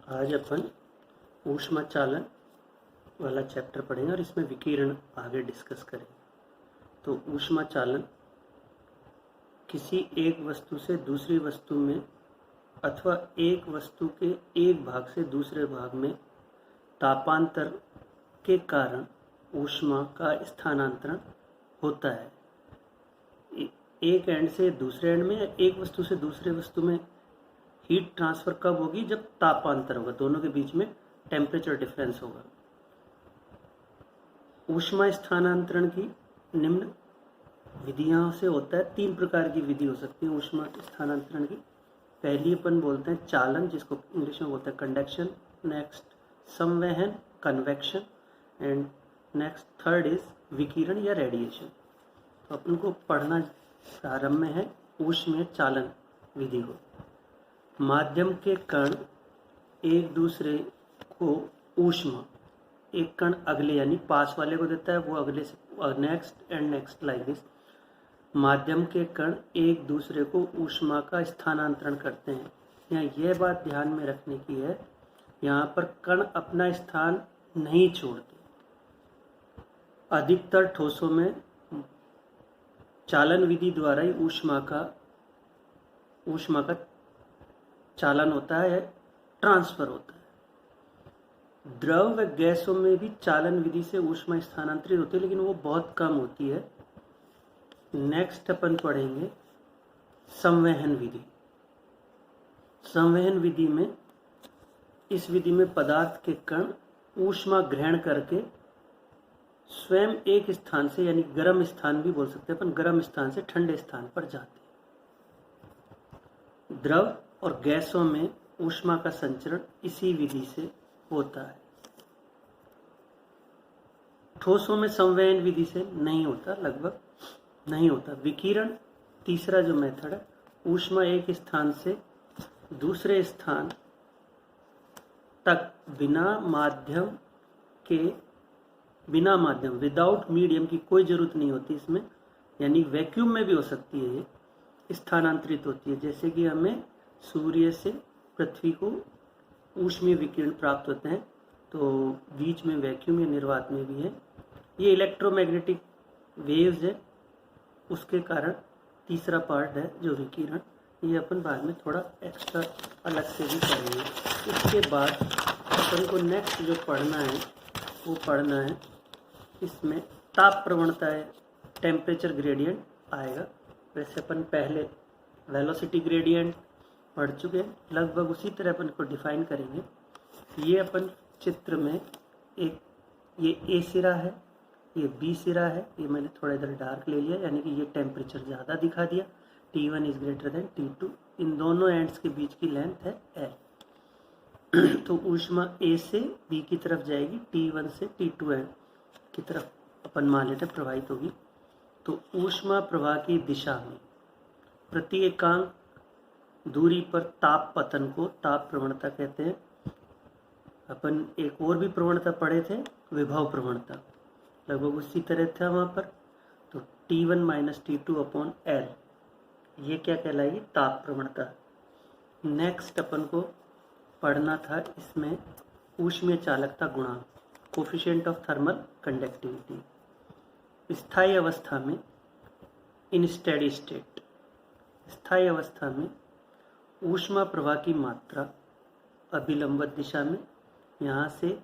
आज अपन ऊष्मा चालन वाला चैप्टर पढ़ेंगे और इसमें विकिरण आगे डिस्कस करेंगे। तो ऊष्मा चालन किसी एक वस्तु से दूसरी वस्तु में अथवा एक वस्तु के एक भाग से दूसरे भाग में तापांतर के कारण ऊष्मा का स्थानांतरण होता है। एक एंड से दूसरे एंड में या एक वस्तु से दूसरे वस्तु में हीट ट्रांसफर कब होगी? जब तापांतर होगा, दोनों के बीच में टेम्परेचर डिफरेंस होगा। ऊष्मा स्थानांतरण की निम्न विधियों से होता है। 3 प्रकार की विधि हो सकती है ऊष्मा स्थानांतरण की। पहली अपन बोलते हैं चालन, जिसको इंग्लिश में बोलते हैं कंडक्शन। नेक्स्ट संवहन, convection. And next third is विकिरण या रेडिएशन। तो अपन को पढ़ना प्रारंभ में है ऊष्मीय चालन विधि को। माध्यम के कण एक दूसरे को ऊष्मा, एक कण अगले यानी पास वाले को देता है, वो अगले से next and next like this. माध्यम के कण एक दूसरे को ऊष्मा का स्थानांतरण करते हैं। यहाँ यह बात ध्यान में रखने की है, यहाँ पर कण अपना स्थान नहीं छोड़ते। अधिकतर ठोसों में चालन विधि द्वारा ही ऊष्मा का चालन होता है, ट्रांसफर होता है। द्रव व गैसों में भी चालन विधि से ऊष्मा स्थानांतरित होती है, लेकिन वो बहुत कम होती है। नेक्स्ट अपन पढ़ेंगे संवहन विधि। संवहन विधि में, इस विधि में पदार्थ के कण ऊष्मा ग्रहण करके स्वयं एक स्थान से, यानी गर्म स्थान भी बोल सकते हैं अपन, गर्म स्थान से ठंडे स्थान पर जाते हैं। द्रव और गैसों में ऊष्मा का संचरण इसी विधि से होता है। ठोसों में संवहन विधि से नहीं होता, लगभग नहीं होता। विकिरण तीसरा जो मेथड है, ऊष्मा एक स्थान से दूसरे स्थान तक बिना माध्यम विदाउट मीडियम की कोई जरूरत नहीं होती इसमें, यानी वैक्यूम में भी हो सकती है, ये स्थानांतरित होती है। जैसे कि हमें सूर्य से पृथ्वी को ऊष्मीय विकिरण प्राप्त होते हैं, तो बीच में वैक्यूम या निर्वात में भी है। ये इलेक्ट्रोमैग्नेटिक वेव्स है, उसके कारण तीसरा पार्ट है जो विकिरण, ये अपन बाद में थोड़ा एक्स्ट्रा अलग से भी पढ़ेंगे। इसके बाद अपन को नेक्स्ट जो पढ़ना है वो पढ़ना है, इसमें ताप प्रवणता है, टेम्परेचर ग्रेडियंट आएगा। वैसे अपन पहले वेलोसिटी ग्रेडियंट पढ़ चुके हैं, लगभग उसी तरह अपन को डिफाइन करेंगे। ये अपन चित्र में ये ए सिरा है, ये बी सिरा है, ये मैंने थोड़ा इधर डार्क ले लिया, यानी कि ये टेम्परेचर ज़्यादा दिखा दिया। T1 is greater than T2। इन दोनों एंड्स के बीच की लेंथ है L। तो ऊष्मा A से B की तरफ जाएगी, T1 से T2 एंड की तरफ अपन मान लेते प्रवाहित होगी। तो ऊष्मा प्रवाह की दिशा में प्रति एकांक दूरी पर ताप पतन को ताप प्रवणता कहते हैं। अपन एक और भी प्रवणता पढ़े थे, विभव प्रवणता, लगभग उसी तरह था वहाँ पर। तो T1 minus T2 upon L, ये क्या कहलाएगी? ताप प्रवणता। नेक्स्ट अपन को पढ़ना था इसमें ऊष्मीय चालकता गुणांक, कोफिशिएंट ऑफ थर्मल कंडक्टिविटी। स्थायी अवस्था में, इन स्टेडी स्टेट, स्थायी अवस्था में ऊष्मा प्रवाह की मात्रा अभिलंबत दिशा में, यहाँ से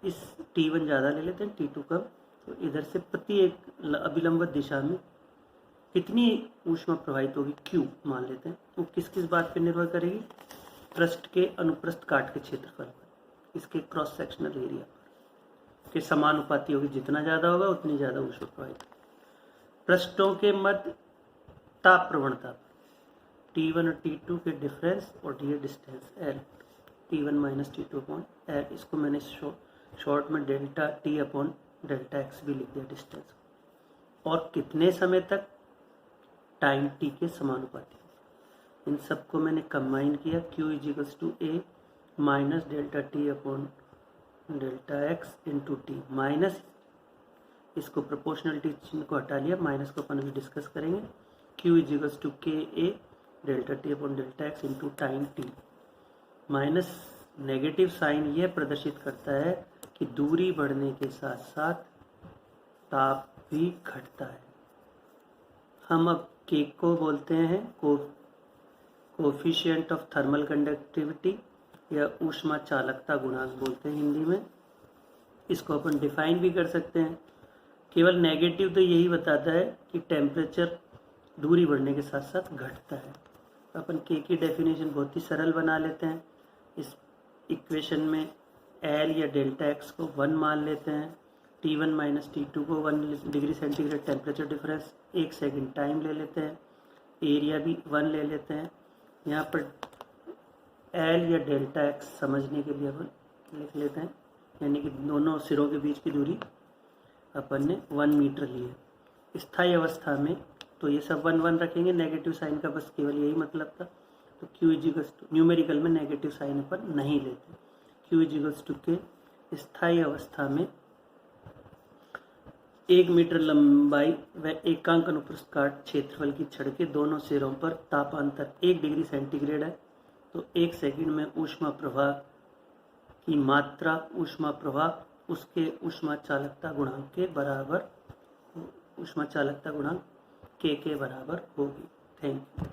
इस T1 ज़्यादा ले लेते हैं, T2 कम, तो इधर से प्रति एक अभिलंबत दिशा में कितनी ऊष्मा प्रवाहित होगी, Q मान लेते हैं। वो किस किस बात पर निर्भर करेगी? पृष्ठ के अनुप्रस्थ काट के क्षेत्रफल पर, इसके क्रॉस सेक्शनल एरिया पर के समानुपाती होगी। जितना ज़्यादा होगा उतनी ज़्यादा ऊष्मा प्रवाहित। पृष्ठों के मध्य ताप प्रवणता, T1 और T2 के डिफरेंस और ये distance L, T1 minus T2 upon L। इसको मैंने शॉर्ट में delta T upon delta X भी लिख दिया, डिस्टेंस। और कितने समय तक? टाइम T के समानुपाती। इन सबको मैंने कंबाइन किया, Q is equals to A minus delta T upon delta X into T, minus इसको प्रोपोर्शनलिटी चिन्ह को हटा लिया, माइनस को अपन अभी डिस्कस करेंगे। Q is equals to K A delta T upon delta X into time T, minus negative sign यह प्रदर्शित करता है कि दूरी बढ़ने के साथ साथ ताप भी घटता है। हम अब के को बोलते हैं कोफिशिएंट ऑफ थर्मल कंडक्टिविटी या ऊष्मा चालकता गुणांक बोलते हैं हिंदी में। इसको अपन डिफाइन भी कर सकते हैं। केवल नेगेटिव तो यही बताता है कि टेम्परेचर दूरी बढ़ने के साथ साथ घटता है। अपन के की डेफिनेशन बहुत ही सरल बना लेते हैं। इस इक्वेशन में एल या डेल्टा एक्स को 1 मान लेते हैं, T1 माइनस T2 को 1 degree centigrade temperature difference, 1 second time ले लेते हैं, एरिया भी 1 ले लेते हैं। यहाँ पर एल या डेल्टा एक्स समझने के लिए अपन लिख लेते हैं, यानी कि दोनों सिरों के बीच की दूरी अपन ने 1 मीटर ली है। स्थायी अवस्था में तो ये सब 1 1 रखेंगे, नेगेटिव साइन का बस केवल यही मतलब था। तो Q इजिकल्स टू, न्यूमेरिकल में नेगेटिव साइन अपन नहीं लेते। Q इजिकल्स टू के स्थायी अवस्था में 1 मीटर लंबाई व एकांक अनुप्रस्थ काट क्षेत्रफल की छड़ के दोनों सिरों पर तापांतर 1 डिग्री सेंटीग्रेड है। तो 1 सेकंड में ऊष्मा प्रवाह की मात्रा, ऊष्मा प्रवाह उसके ऊष्मा चालकता गुणांक के बराबर, ऊष्मा चालकता गुणांक के बराबर होगी। Thank you.